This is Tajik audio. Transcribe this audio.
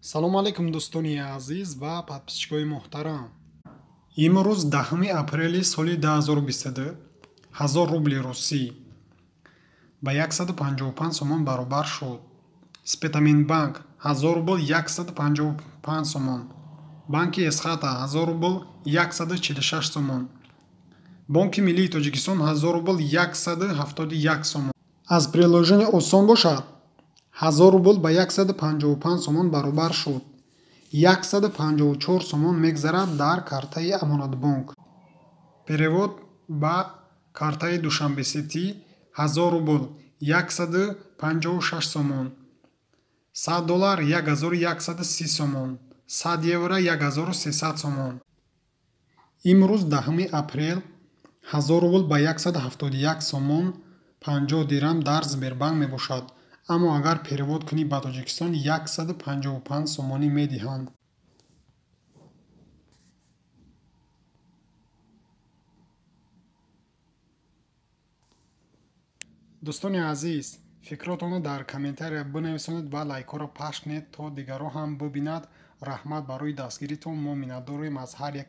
салому алайкум дӯстони азиз ва подписчикои муҳтарам. имрӯз 10 апрели соли 2022 1000 рубли русӣ ба 155 сомон баробар шуд. Спетаминбанк 1000 рубл 155 сомон. Банки Эсхата 1000 рубл 146 сомон. Банки Миллии Тоҷикистон 1000 рубл 171 сомон. аз приложение осон бошад 1000 рубл ба 155 сомон баробар шуд. 154 сомон мегзарад дар картаи амонатбонк. перевод ба картаи Душанбеситӣ 1000 рубл 156 сомон. 100 доллар 1130 сомон. 100 евро 1300 сомон. имрӯз 10 апрел 1000 рубл ба 171 сомон 50 дирам дар Сбербанк мебошад. аммо агар перевод кунӣ ба Тоҷикистон 155 сомонӣ медиҳанд. дӯстони азиз, фикротонро дар комментария бинависонед ва лайкҳоро пахш кунед то дигарон ҳам бубинанд. раҳмат барои дастгиритон. мо миннатдорем аз ҳар як